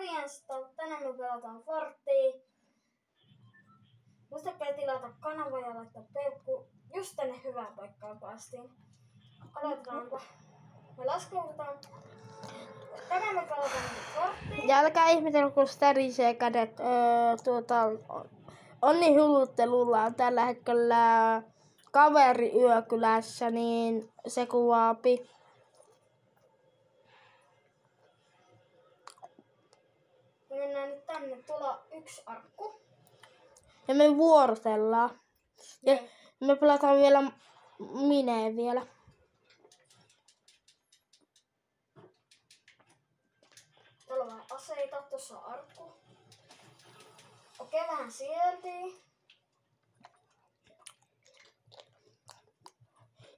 morjesta! Tänään me pelataan Forttia. Muistakaa tilata kanava ja laittaa peukku. Just tänne hyvään paikkaan päästiin. Aloitetaanpa. Me laskeudutaan. Tänään me pelataan Forttia. Ja älkää ihmetellä, kun tärisee kädet. Onni hulluttelulla on tällä hetkellä kaveri yökylässä, niin se kuvaapi. Me mennään nyt tänne. Tuolla on yksi arkku. Ja me vuorotellaan. Ja me pelataan vielä mineen vielä. Tuolla on vähän aseita. Tuossa on arkku. Okei, vähän sieltiin.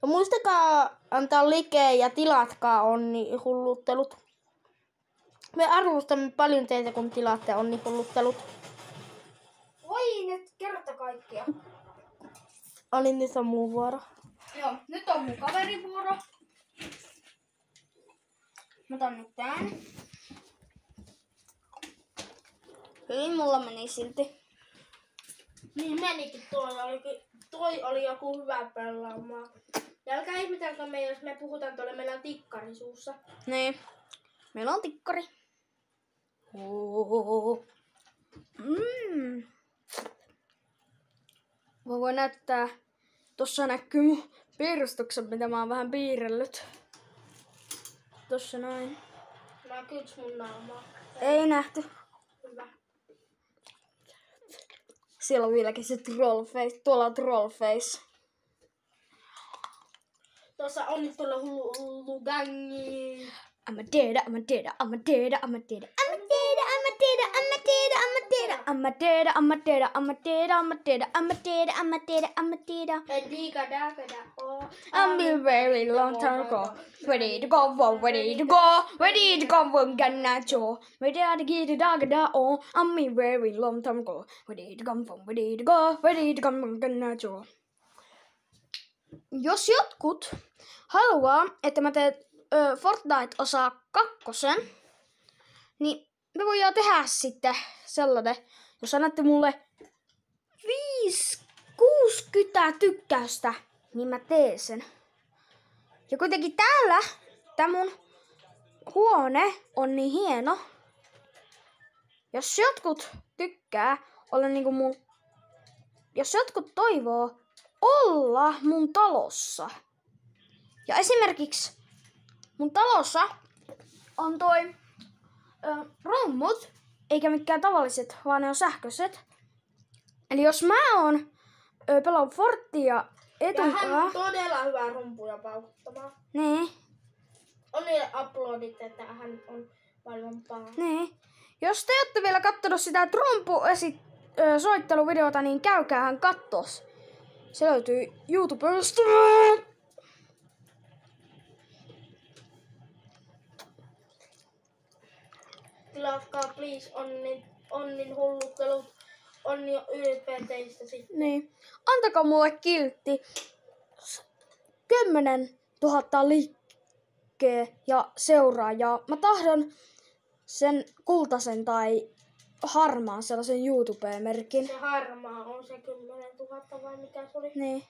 Ja muistakaa antaa like ja tilatkaa onni hulluttelut. Me arvostamme paljon teitä, kun tilaatte onni hulluttelut. Voi nyt kerta kaikkia. Oli nyt on mun vuoro. Joo, nyt on mun kaverivuoro. Mä otan nyt tän. Hyvin mulla meni silti. Niin menikin, Toi oli joku hyvä pelaamaan. Ja älkää ihmetelkö me, jos me puhutaan tuolle, meillä on tikkari suussa. Niin. Meillä on tikkari. Mä voin näyttää. Tossa näkyy mun piirustukset, mitä mä oon vähän piirrellyt. Tossa noin. Näkyyks mun naamaa? Ei nähty. Hyvä. Siellä on vieläkin se trollface. Tuolla on trollface. Tuossa on nyt tuolla hullu gangi. I'm a dead, I'm a dead, I'm a dead, I'm a dead, I'm a dead, I'm a dead, I'm a dead, I'm a dead, I'm a dead, I'm a dead, I'm a dead, I'm a dead, I'm a dead, I'm a dead, I'm a dead. I'm been very long time ago. Ready to go, ready to go, ready to go, we're gonna go. Ready to get it, da oh. I'm been very long time ago. Ready to come from, ready to go, ready to come, we're gonna go. Jos jotkut haluaa, että mä teen Fortnite osaa 2, niin me voidaan tehdä sitten sellainen, jos annatte mulle 60 tykkäystä, niin mä teen sen. Ja kuitenkin täällä, tää mun huone on niin hieno. Jos jotkut tykkää olla niinku mun, jos jotkut toivoo olla mun talossa. Ja esimerkiksi mun talossa on toi rummut, eikä mikään tavalliset, vaan ne on sähköiset. Eli jos mä oon pelannut Forttia Ja hän on todella hyvä rumpuja paukuttamaan. Niin. On niille uploadit, että hän on maailman paras. Niin. Jos te ette vielä kattonut sitä soitteluvideota, niin käykäähän kattos. Se löytyy YouTubesta. Tilatkaa please onnin hulluttelut. On jo ylpeä teistä sitten. Niin. Antakaa mulle kiltti. 10 000 likkeä ja seuraajaa. Mä tahdon sen kultaisen tai harmaan sellaisen YouTube-merkin. Se harmaa on se 10 000 vai mikä se oli? Niin.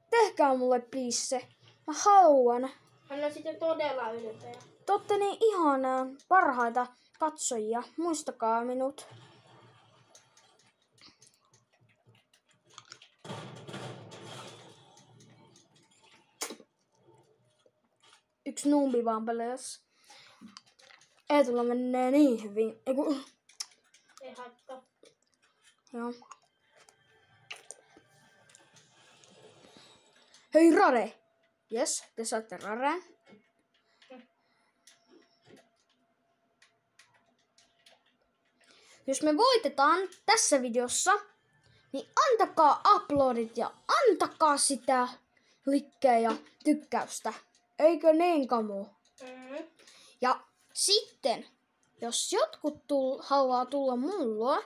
Tehkää mulle please se. Mä haluan. Hän on sitten todella ylpeä. Te ootte niin ihanaa, parhaita katsojia. Muistakaa minut. Yksi nuumbi vaan peläs. Eetulla menee niin hyvin. Ei haittaa. Joo. Hei Rare! Jes, te saatte Raren. Jos me voitetaan tässä videossa, niin antakaa uploadit ja antakaa sitä likkeä ja tykkäystä. Eikö niin, Kamu? Ja sitten, jos jotkut haluaa tulla mun luo,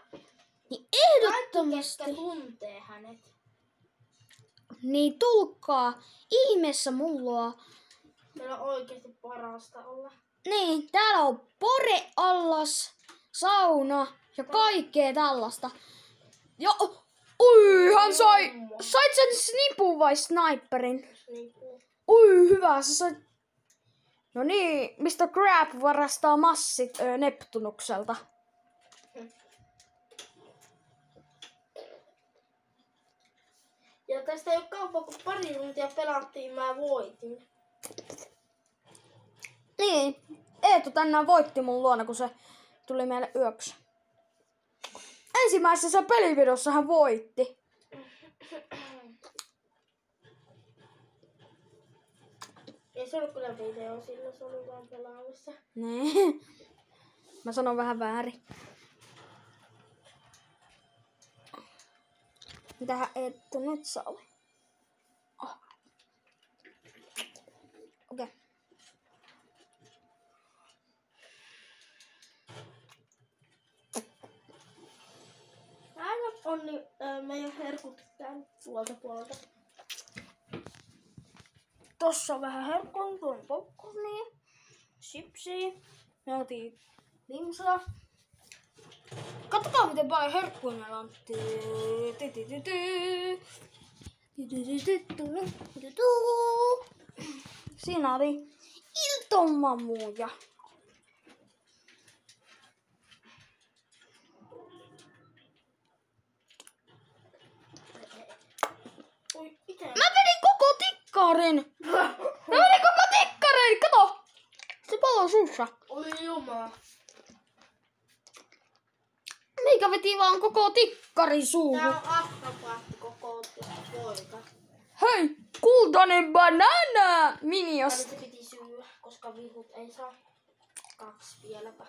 niin ehdottomasti... Kaikki, ketkä tuntee hänet. Niin tulkaa ihmeessä mun luo. Meillä on oikeasti parasta olla. Niin, täällä on poreallas, sauna ja kaikkea tällaista. Ja oi, hän sait sen snipun vai sniperin? Oi, hyvä, sä sait. No niin, Mr. Crab varastaa massit Neptunukselta. Ja tästä ei ole kauan, kun pari tuntia pelattiin, mä voitin. Niin, Eetu tänään voitti mun luona, kun se tuli meille yöksi. Ensimmäisessä pelivideossa hän voitti. Ei se ollut kyllä video, sillä se oli vaan pelaamassa. Niin. Mä sanon vähän väärin. Mitähän Eetu nyt saa? Oh. Okei. Okay. Aina on niin, meidän herkut tän tuolta puolelta. Tossa on vähän herkkua, tuon popcornia, chipsiä, me otin limsaa. Katsotaan miten paljon herkkuja meillä on. Siinä oli iltomamuja. Oi, ite. Mä vedin koko tikkarin! Kato! Se pallo suussa. Oi jumaa. Meikä veti vaan koko tikkari suuhun. Tää on akrobaatti koko poika. Hei! Kultainen banana! Minios. Tänne se piti syödä, koska vihut ei saa 2 vieläpä.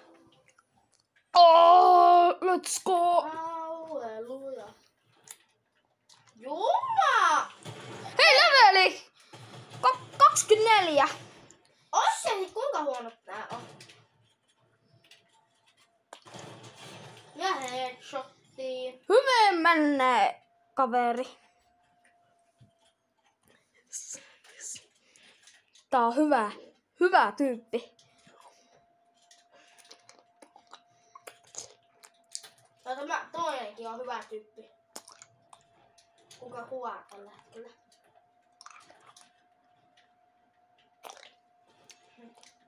Oh, let's go! Halleluja. Jumma! Hei, leveli! 24. Ois se, kuinka huonot nää on? Ja headshottiin. Hyvin mennee, kaveri. Tää on hyvä tyyppi. Ja tämä toinenkin on hyvä tyyppi. Kuka kuvaa tällä hetkellä?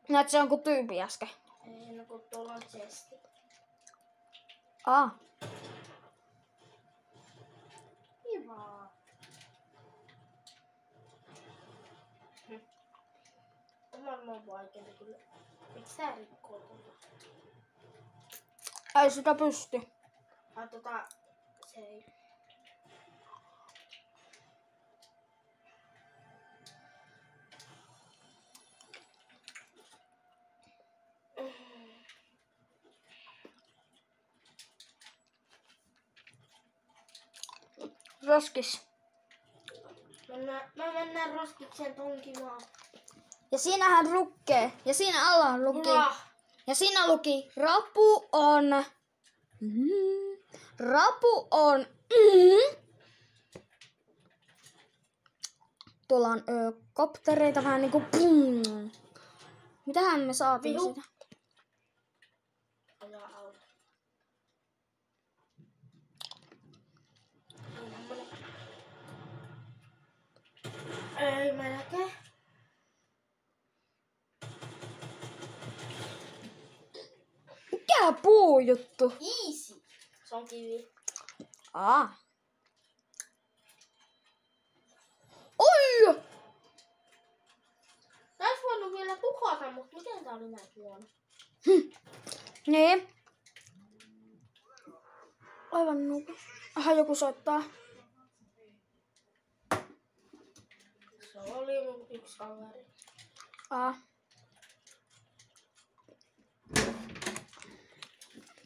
Näet se jonkun tyyppi äsken. Ei, no kun tuolla on chesti. Kiva. Tämä on vaikeaa kyllä. Miks tää rikkoo tuolla? Ei sitä pysty. Se ei. Roskis. Mennään roskikseen tonkimaan. Ja siinähän lukee. Ja siinä alla luki. Ja siinä luki. Rapu on. Rapu on. Tuolla on koptereita vähän niinku. Mitähän me saatiin Vihu. sitä? Ajaa auto. Ei melkein. Mikä puujuttu? Easy. Se on kivi. Oi! Tää olisi voinut vielä tuhota, mutta miten tää oli näin huono? Niin. Aivan nuku. Aha, joku soittaa. Se oli mun yksi kaveri.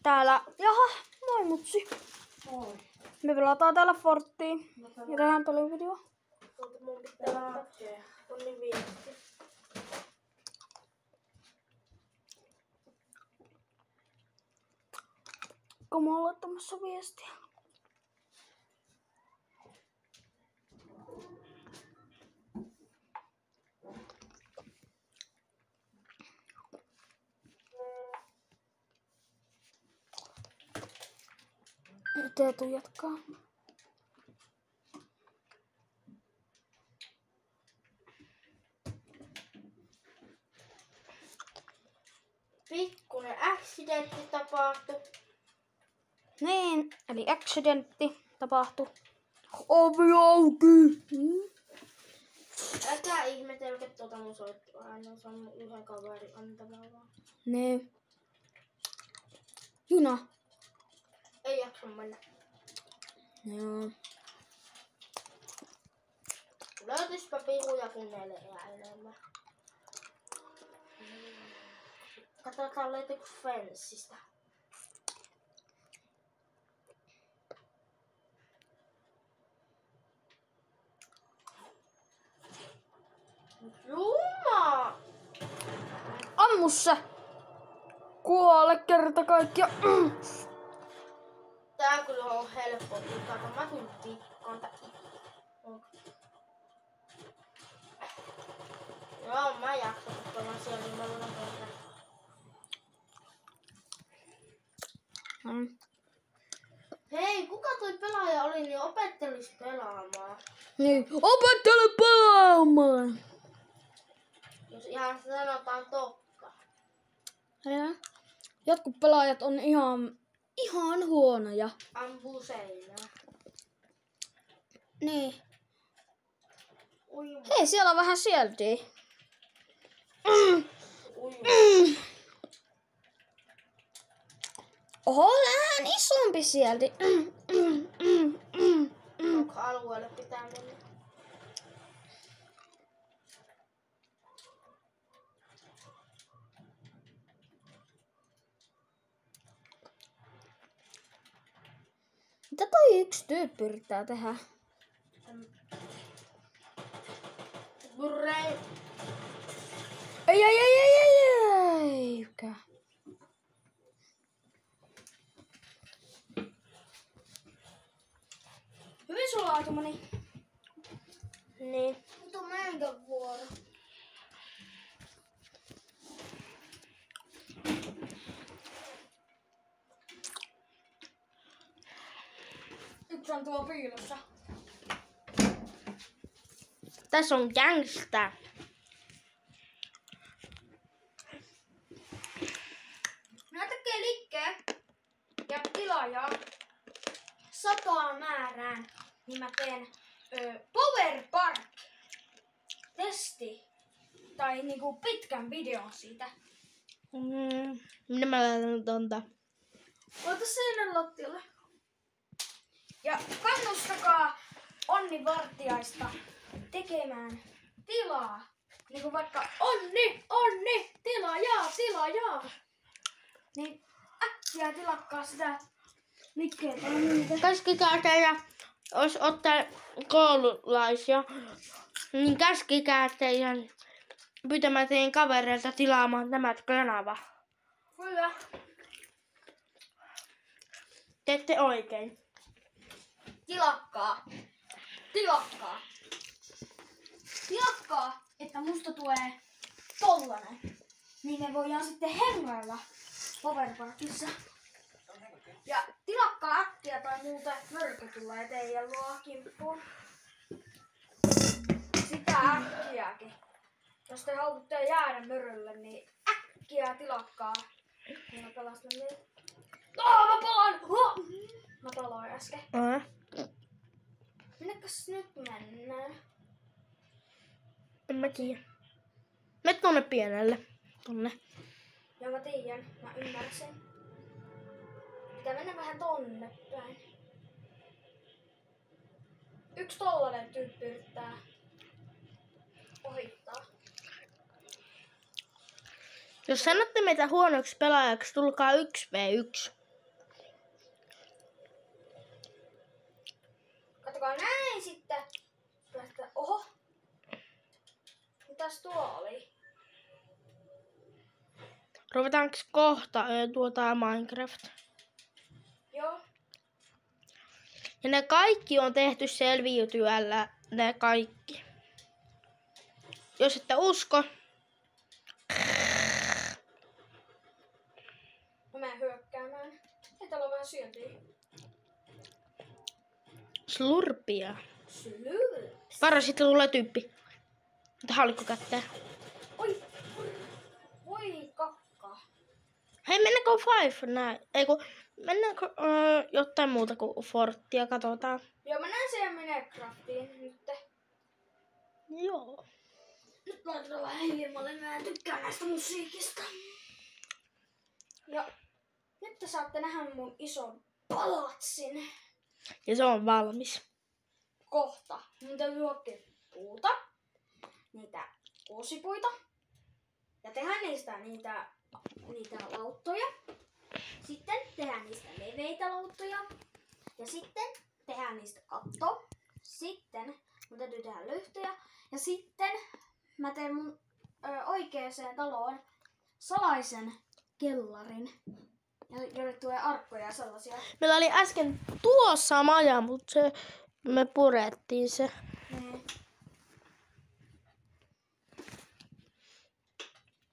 Täällä. Jaha, moi mutsi. Oi. Me pelataan täällä Forttiin. Ja tehdään pelivideo. Mutta mun pitää ottaa Onni viesti. Kun mä oon laittamassa viestiä. Teetu jatkaa. Pikkuinen accidentti tapahtui. Niin, eli accidentti tapahtui. Ovi auki! Älkää ihmetelkö tuota mun soittoa. Aina se on mun yhden kaverin antamaa vaan. Niin. Juna. Ei jaksa mennä. Joo. Löytyispä piruja kun enemmän. Katsotaan löytyykö Fenssistä. Juma! Ammu se! Kuole kerta kaikkiaan. Tää kyllä on helppo. Kato, mä tulin pikkaan. Joo, mä jaksan, koska mä siellä niin mä voin tehdä. Hei, kuka toi pelaaja oli, niin opettelis pelaamaan. Niin, opettele pelaamaan! Jos ihan sanotaan tokka. Ja jotkut pelaajat on ihan huonoja. Ampuu seinää. Niin. Ujuma. Hei, siellä on vähän sieltä. Ujuma. Oho, vähän isompi sieltä. Onko alueelle pitää mennä? Mitä toi yksi tyyppi yrittää tehdä? Burrei. Ei. Hyvin sulautumani. Niin. Nyt on meidän vuoro. Yksi on tuo piilossa. Tässä on gangsta. Minä tekee liikkeen ja tilaajaa 100 määrään, niin mä teen Power Park testi tai niinku pitkän videon siitä. Minä mä laitan tonta. Laita seinän lattialle. Ja kannustakaa Onni Vartiaista tekemään tilaa. Niinku vaikka Onni, tilaajaa. Niin äkkiä tilakkaa sitä nikkeä tai muuta. Käskikää teidän, jos ottaa koululaisia, niin käskikää teidän pyytämään teidän kavereilta tilaamaan tämä kanava. Kyllä. Teette oikein. Tilakkaa, että musta tulee tollanen. Niin me voidaan sitten hengailla Powerparkissa. Ja tilakkaa äkkiä tai muuten mörkö tulee teidän luo kimppuun. Sitä äkkiäkin. Jos te haluatte jäädä mörölle, niin äkkiä tilakkaa. Niin mä pelastan niitä. Mä palaan! Mä paloin äsken. Minnekäs nyt mennään? En mä tiedä. Me tonne pienelle. Tonne. Joo, mä tiedän. Mä ymmärsin. Pitää mennä vähän tonne päin. Yksi tollanen tyyppi yrittää ohittaa. Jos sanotte meitä huonoksi pelaajaksi, tulkaa 1v1. Katsokaa näin sitten. Oho. Mitäs tuo oli? Ruvetaanko kohta Minecraft? Joo. Ja ne kaikki on tehty selviytyällä. Ne kaikki. Jos ette usko. Mä menen hyökkäämään. Ei täällä on vähän syöntiä. Slurpia. Slurps. Varo, sitten tulee tyyppi. Mutta haulikko kätteen. Oi. Voi kakka. Hei, mennäänkö Five näin? Mennäänkö jotain muuta kuin Forttia, katsotaan. Joo, mä näen siihen Minecraftiin nyt. Joo. Nyt laitetaan vähän hiljemmalle, mä en tykkää näistä musiikista. Ja nyt te saatte nähdä mun ison palatsin. Ja se on valmis. Kohta. Mun täytyy hakea puuta. Niitä kuusipuita. Ja tehdä niistä niitä lauttoja. Sitten tehdään niistä leveitä lauttoja. Ja sitten tehdään niistä katto. Sitten mun täytyy tehdä lyhtyjä. Ja sitten mä teen mun oikeaan taloon salaisen kellarin. Jolle tulee arkkoja ja sellaisia. Meillä oli äsken tuossa maja, mutta me purettiin se.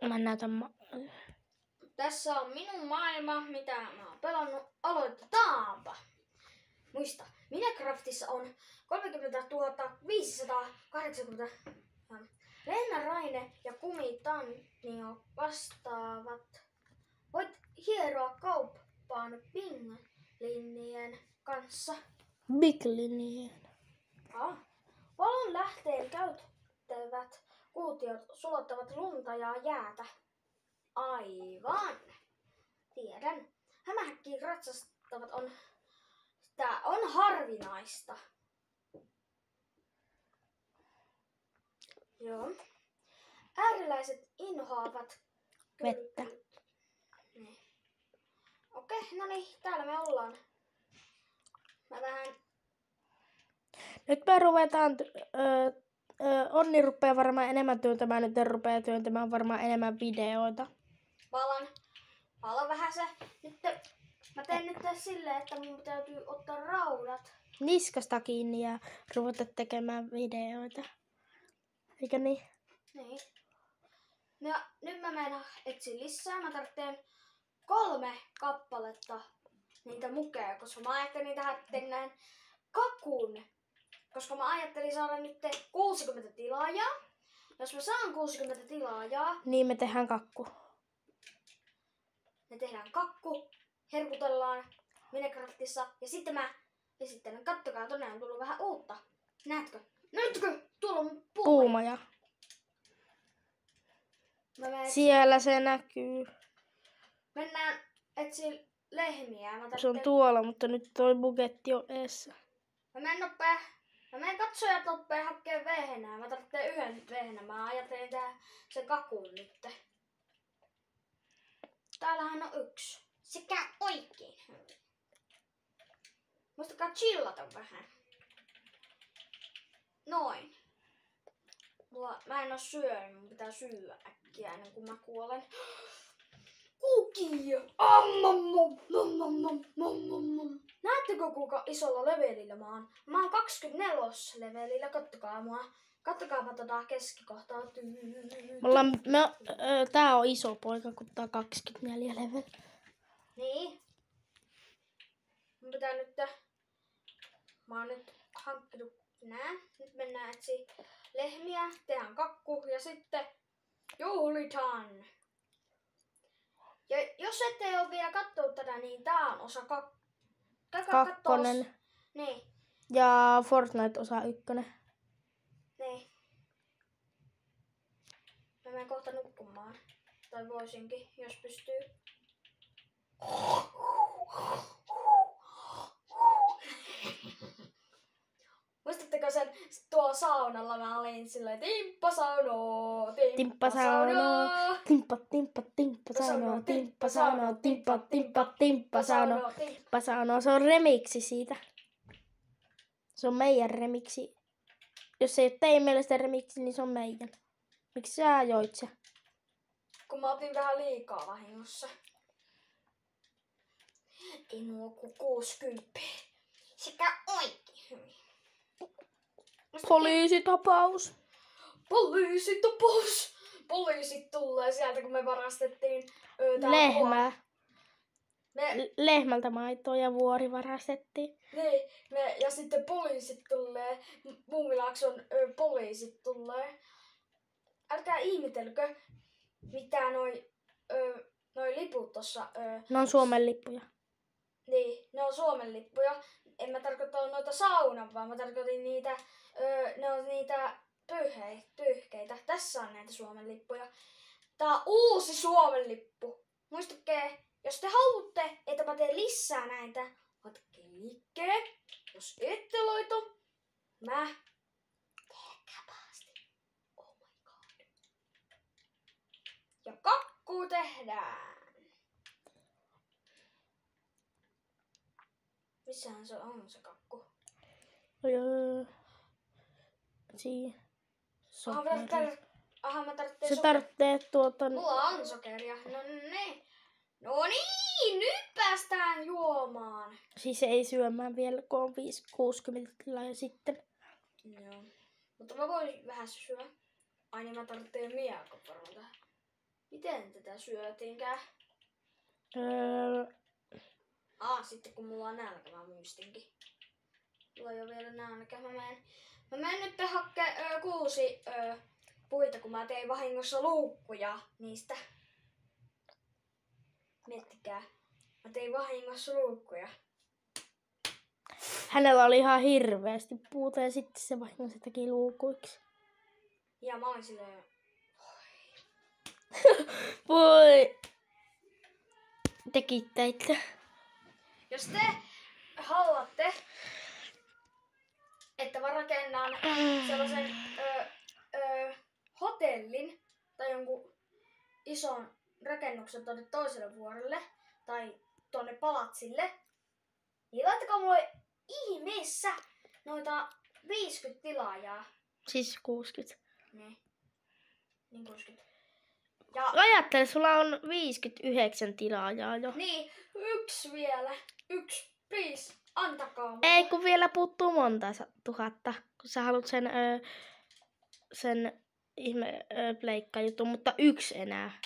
Mä näytän Tässä on minun maailma, mitä mä oon pelannut. Aloitetaanpa! Muista, Minecraftissa on 30 580 Leena Raine ja Kumi Tannio vastaavat. Voit hieroa kauppaan Pinglinien kanssa. Biglinien. Valon lähteen käyttävät kuutiot sulattavat lunta ja jäätä. Aivan. Tiedän. Hämähäkkiin ratsastavat tää on harvinaista. Joo. Ääriläiset inhoavat Vettä. Niin. Okei, no niin, täällä me ollaan. Mä vähän... Nyt me ruvetaan... Onni rupeaa varmaan enemmän työntämään, nyt rupeaa työntämään varmaan enemmän videoita. Valan vähän se. Nyt mä teen nyt silleen, että mun täytyy ottaa raudat. Niskasta kiinni ja ruveta tekemään videoita. Eikö niin? Niin. Ja nyt mä menen etsin lisää. Mä tarvitsen 3 kappaletta niitä mukeja, koska mä ajattelin tehdä kakun. Koska mä ajattelin saada nyt 60 tilaajaa. Jos mä saan 60 tilaajaa, Niin me tehdään kakku. me tehdään kakku, herkutellaan Minecraftissa ja sitten mä esittelen. Kattokaa, tonne on tullut vähän uutta. Näetkö? Tuolla on Puumaja. Siellä se näkyy. Mennään etsiin lehmiä. Se on tuolla, mutta nyt toi bugetti on eessä. Mä menen katsojat noppeen hakkeen vehnää. Mä tarvitsen yhden vehnän. Mä ajattelin tehdä sen kakun nyt. Täällähän on 1. Sekä oikein hyvin. Muistakaa chillata vähän. Noin. Mä en oo syönyt. Mun pitää syödä äkkiä ennen kuin mä kuolen. Kuki! Näettekö kuinka isolla levelillä mä oon? Mä oon 24 levelillä. Kattokaa mua. Kattokaapa tota keskikohtaa. Tää on iso poika, kun tää on 24 level. Niin. Mun pitää nyt... Mä oon nyt hankkinut nää. Nyt mennään etsiin lehmiä. Tehdään kakku ja sitten juhlitaan. Ja jos ette ole vielä kattonut tätä, niin tää on osa Kakkonen. Niin. Ja Fortnite osa 1. Niin. Mä menen kohta nukkumaan. Tai voisinkin, jos pystyy. Muistatteko sen tuo saunalla? Mä olin silleen timppasauno, timppasauno. Timppa, timppa, timppasauno, timppasauno, timppa, timppa, timppasauno. Timppasauno, se on remiksi siitä. Se on meidän remiksi. Jos ei ole teidän mielestä remiksi, niin se on meidän. Miksi sä joit se? Kun mä otin vähän liikaa vahingossa. Ei nuo kuin 60. Sekä oikein hyvin. Poliisitapaus. Poliisit tulee sieltä, kun me varastettiin Lehmää. Lehmältä maitoa ja vuori varastettiin. Niin, ja sitten poliisit tulee, Muumilaakson poliisit tulee. Älkää ihmetelkö, mitä noi liput tossa. Ne on Suomen lippuja. Niin, ne on Suomen lippuja. En mä tarkoita noita saunan, vaan mä tarkoitin niitä, ne on niitä pyyhkeitä. Tässä on näitä Suomen lippuja. Tää on uusi Suomen lippu. Muistakaa, jos te haluatte, että mä teen lisää näitä, laittakaa liikkeen. Jos ette laita, mä teen käpästi. Oh my god. Ja kakku tehdään. Missähän se on se kakku? Siinä. Mä tarvitsen Se tarvitsee Mulla on sokeria. No niin, nyt päästään juomaan. Siis ei syömään vielä, kun on 60 tilaa ja sitten. Joo. Mutta mä voin vähän syödä. Ai niin, mä tarvitsen miekkoparon tähän. Miten tätä syötiinkään? Sitten kun mulla on nälkä, mä muistinkin. Mulla on jo vielä nälkä. Mä menen nyt hakkeen 6 puita, kun mä tein vahingossa luukkuja niistä. Miettikää. Mä tein vahingossa luukkuja. Hänellä oli ihan hirveästi puuta ja sitten se vahingossa teki luukuiksi. Ja mä olin silleen... Voi! Tekitte. Jos te haluatte, että mä rakennan sellaisen hotellin tai jonkun ison rakennuksen tuonne toiselle vuorelle tai tuonne palatsille, niin laittakaa mulle ihmeessä noita 50 tilaajaa. Siis 60. Niin 60. Ja Ajattele, sulla on 59 tilaajaa jo. niin, 1 vielä. 1, please, antakaa mulle. Ei, kun vielä puuttuu monta tuhatta, kun sä haluat sen ihme pleikkajutun, mutta 1 enää.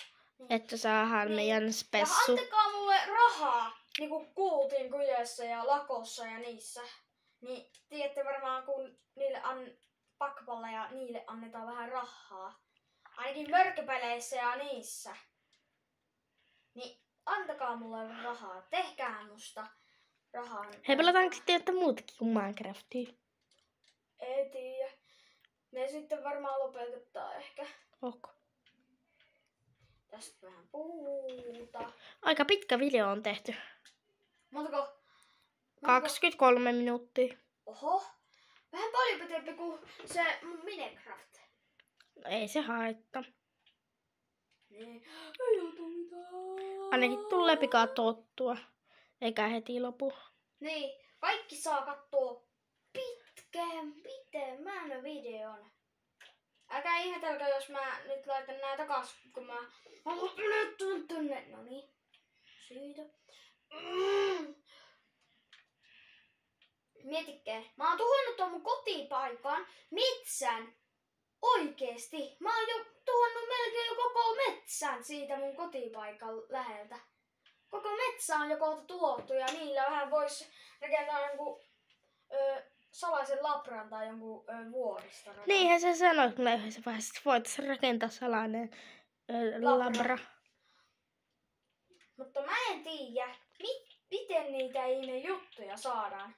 Että saadaan meidän Ja spessu. antakaa mulle rahaa, niin kuin kuultiin Kyjössä ja Lakossa ja niissä. Niin tiedätte varmaan, kun niille Pakpalla ja niille annetaan vähän rahaa. Ainakin mörköpeleissä ja niissä. Niin antakaa mulle rahaa, tehkää musta rahaa. Hei, pelataanko sitten jotain muutakin kuin Minecraftia? Ei tiedä. Ne sitten varmaan lopetetaan ehkä. Ok. Tästä vähän puuta. Aika pitkä video on tehty. Montako? 23 minuuttia. Oho. Vähän paljon pitempi kuin se mun Minecraft. No, ei se haittaa. Niin. Ei ota mitään. Ainakin tulee pikaa tottua. Eikä heti lopu. Niin. Kaikki saa katsoa pitemmän videon. Älkää ihmetelkö, jos mä nyt laitan nää takas, kun mä haluan tunne. No niin. Siitä. Mietitkää. Mä oon tuhannut tuon mun kotipaikan metsän. Oikeesti. Mä oon jo tuhannut melkein jo koko metsän siitä mun kotipaikan läheltä. Koko metsä on jo kohta tuhottu ja niillä vähän vois rakentaa jonkun salaisen labran tai jonkun vuoristoradan. Niinhän se sanoi, kun me yhdessä vaiheessa voitaisiin rakentaa salainen labra. Mutta mä en tiedä, miten niitä ihme juttuja saadaan.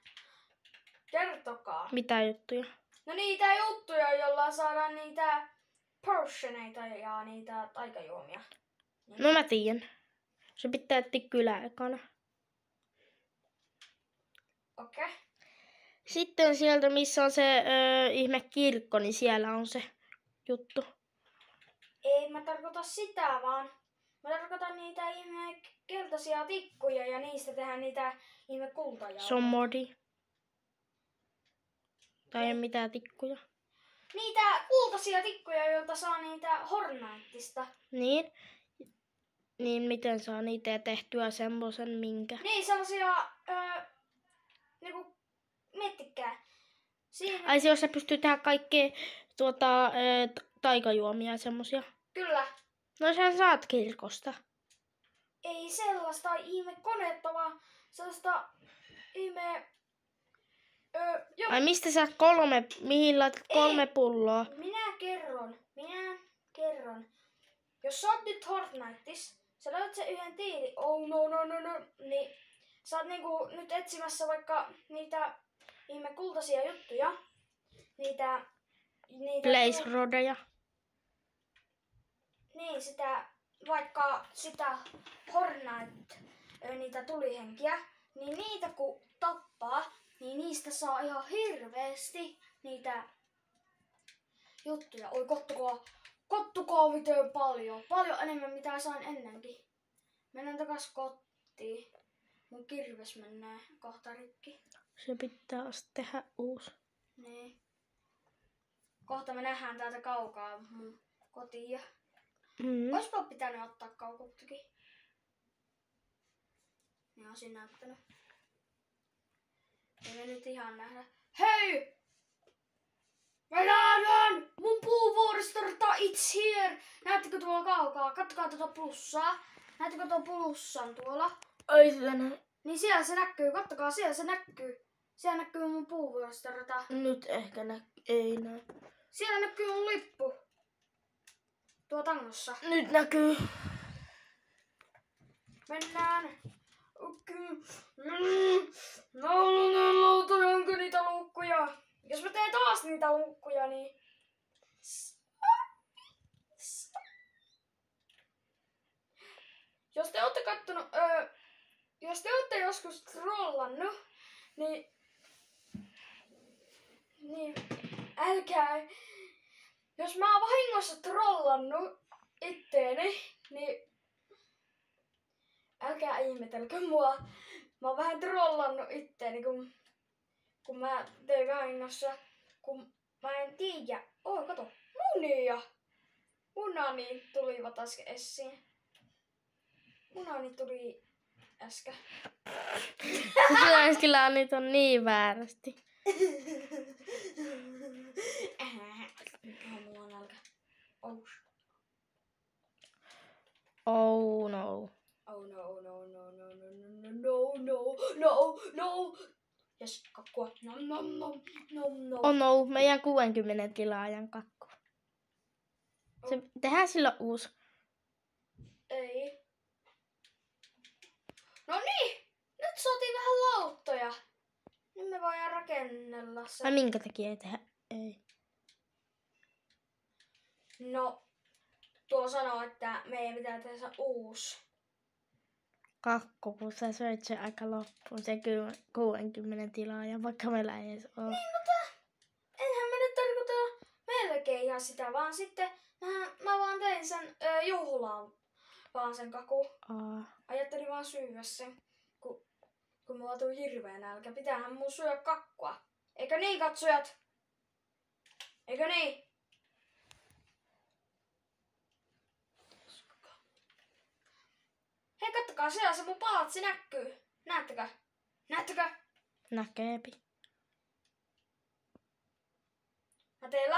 Kertokaa. Mitä juttuja? No niitä juttuja, joilla saadaan niitä potioneita ja niitä taikajuomia. No mä tiedän. Se pitää etsiä kylä ekana. Okei. Sitten sieltä, missä on se ihme kirkko, niin siellä on se juttu. Ei mä tarkoita sitä, vaan mä tarkoitan niitä ihme keltaisia tikkuja ja niistä tehdään niitä ihme kultajauhoja. Se on modi. Tai ei mitään tikkuja. Niitä kultaisia tikkuja, joilta saa niitä Hornightista. Niin. Niin miten saa niitä tehtyä semmoisen minkä? Niin sellaisia, niinku, miettikää. Siinä... Ai se, jos sä pystyy tehdä kaikkea taikajuomia ja semmosia. Kyllä. No sä saat kirkosta. Ei sellaista ihme konetta, sellaista ihme... Ai mistä sä mihin laitat 3 pulloa? Minä kerron. Jos sä oot nyt Fortniteissa, sä löydät sen yhden oh no, niin sä oot niinku nyt etsimässä vaikka niitä ihme kultaisia juttuja. Niitä Blaze Rodeja. Niin, vaikka sitä Hornet, niitä tulihenkiä, niin niitä kun tappaa, niin niistä saa ihan hirveesti niitä juttuja. Oi, kattokaa miten paljon. Paljon enemmän mitä sain ennenkin. Mennään takas kotiin. Mun kirves menee kohta rikki. Se pitää tehdä uusi. Niin. Kohta me nähdään täältä kaukaa mun kotiin. Oispa pitänyt ottaa kaukoppikin. Niin on siinä näyttänyt. Ei me nyt ihan nähdä. Hei! Mä nähdään! Mun puuvuoristorata, it's here! Näettekö tuolla kaukaa? Kattokaa tuota plussaa. Näettekö tuon plussan tuolla? Ai sitä näin. Niin siellä se näkyy. Kattokaa, siellä se näkyy. Siellä näkyy mun puuvuoristorata. Nyt ehkä ei näy. Siellä näkyy mun lippu. Tuo tangossa. Nyt näkyy. Mennään. Onko niitä luukkuja? Jos mä teen taas niitä luukkuja, niin... Jos te ootte kattonut... jos te ootte joskus trollannut, niin älkää... Jos mä oon vahingossa trollannut itteeni, niin älkää ihmetelkö mua. Mä oon vähän trollannut itteeni, kun mä tein vahingossa, kun mä en tiedä. Kato, munia! Munani tulivat äsken esiin. Munani tuli äsken. Kyllä niitä on niin väärästi. Mulla on nälkä. Oh no. Oh no. Yes, kakkua. No. Oh no, meidän 60 tilaajan kakku. Tehdään sillä uusi. Ei. No niin, nyt saatiin vähän lauttoja. Nyt me voidaan rakennella se. Ai minkä takia ei tehdä? Ei. No, tuo sanoo, että meidän pitää tehdä uusi. Kakku, kun sä söit sen aika loppuun, se 60 tilaajan, vaikka meillä ei edes ole. Niin, mutta enhän mä nyt tarkoita melkein ihan sitä, vaan sitten mä vaan tein sen juhlaan vaan sen kaku. Ajattelin vaan syödä sen, kun mulla tuli hirveä nälkä. Pitäähän mun syödä kakkua. Eikö niin, katsojat? Eikö niin? Hei, kattokaa, siellä se mun palatsi näkyy. Näettekö? Näkeepi. Mä tein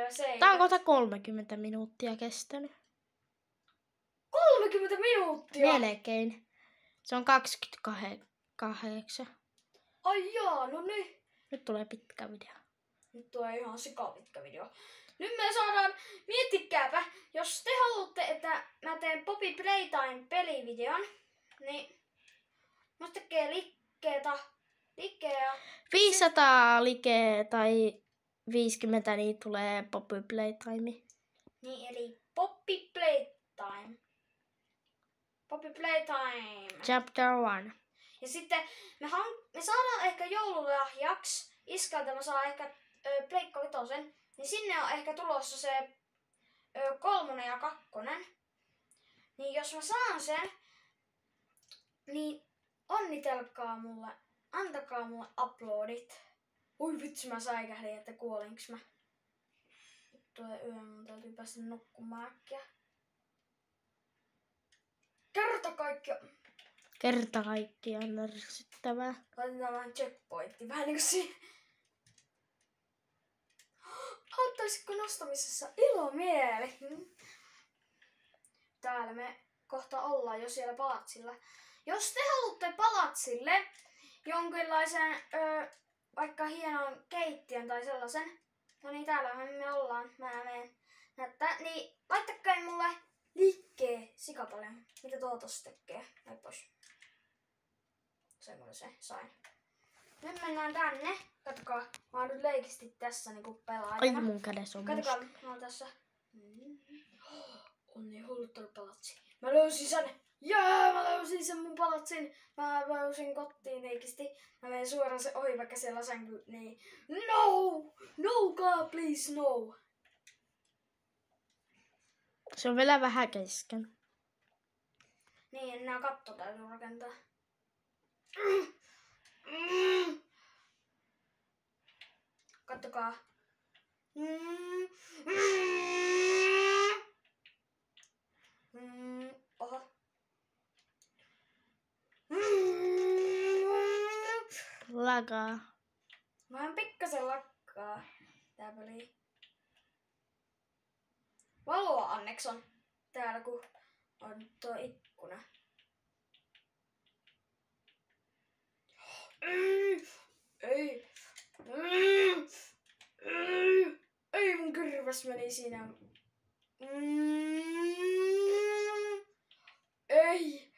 seinät. Tää on kohta 30 minuuttia kestänyt. 30 minuuttia? Melkein. Se on 28. Ai jaa, no niin. Nyt tulee pitkä video. Nyt tulee ihan sikapitkä video. Nyt me saadaan, miettikääpä, jos te haluatte, että mä teen Poppy Playtime pelivideon, niin mä tekee likkeä 500 likeä tai 50, niin tulee Poppy Playtime. Niin, eli Poppy Playtime. Poppy Playtime. Chapter 1. Ja sitten me saadaan ehkä joululahjaksi, iskältä mä saan ehkä Pleikka 5, niin sinne on ehkä tulossa se 3 ja 2. Niin jos mä saan sen, niin onnitelkaa mulle, antakaa mulle uploadit. Oi vitsi, mä säikähdin, että kuolinks mä. Nyt tulee yö, mun täytyy päästä nukkumaan äkkiä. Kerta kaikkiaan närsyttävää. Laitetaan vähän checkpointti, vähän niinku siinä. Auttaisitko nostamisessa ilomieli? Täällä me kohta ollaan jo siellä palatsilla. Jos te haluatte palatsille jonkinlaisen vaikka hienon keittiön tai sellaisen, no niin täällähän me ollaan, mä menen näyttää, niin laittakaa mulle liikkee sikapaljon, mitä tuo tossa tekee, näin pois. Semmoinen se sain. Nyt mennään tänne, katsokaa, mä oon nyt leikisti tässä niinku pelaajana. Ai mun kädessä on Katsokaa, musta. mä oon tässä. On niin hulluttelu palatsi. Mä löysin sen. Jää, mä löysin sen mun palatsin. Mä löysin kotiin leikisti. Mä menen suoraan se ohi, vaikka siellä sänky. Niin. No! No God, please, no! Se on vielä vähän kesken. Niin, enää katto täytyy rakentaa. Kattokaa. Oho. Lagaa. Vähän pikkasen lakkaa tää peli. Valoa onneksi on täällä, kun on tuo ikkuna. Ei. Ei mun kirves meni siinä. Ei.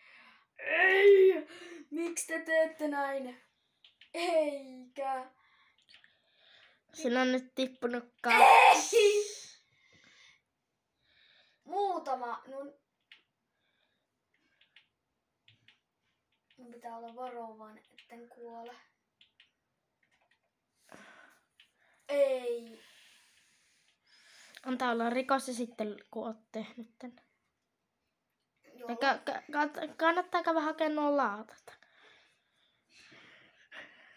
Ei. Miksi te teette näin? Eikä. Siinä on nyt tippunut Ei. kaksi. Muutama. Mun pitää olla varovainen, etten kuole. Ei. Antaa olla rikos ja sitten kun oot tehnyt tän. Joo. Ja kannattaa vähän hakea nuo laatat.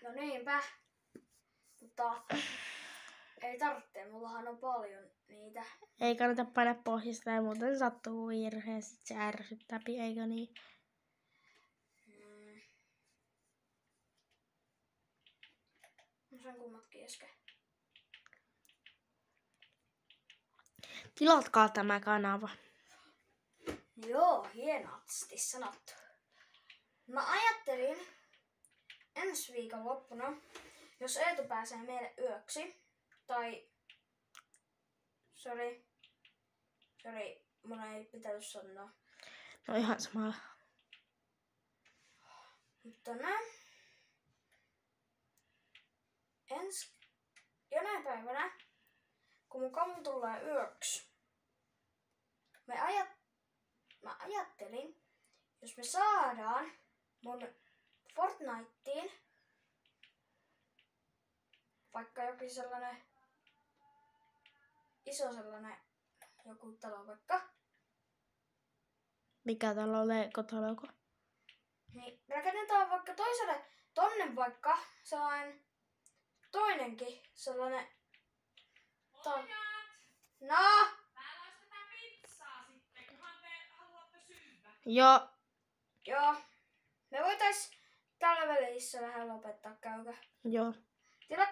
No niinpä. Mutta ei tarvitse, mullahan on paljon niitä. Ei kannata painaa pohjasta ja muuten sattuu virhe ja sit se ärsyttää, eikö niin? Mä sain kummatkin äsken. Tilatkaa tämä kanava. Joo, hienosti sanottu. Mä ajattelin ensi viikon loppuna, jos Eetu pääsee meille yöksi, tai Sori, mun ei pitänyt sanoa. No ihan samalla. Mutta näin. Jonain päivänä, kun mun kammu tulee yöksi, mä ajattelin, jos me saadaan mun Fortniteen vaikka jokin sellainen iso sellainen joku talo vaikka, Mikä talo on Lego-taloko? niin rakennetaan vaikka toiselle tonne vaikka sellainen toinenkin sellainen No! Joo. Joo. Me voitais tällä välissä vähän lopettaa, käykö? Joo.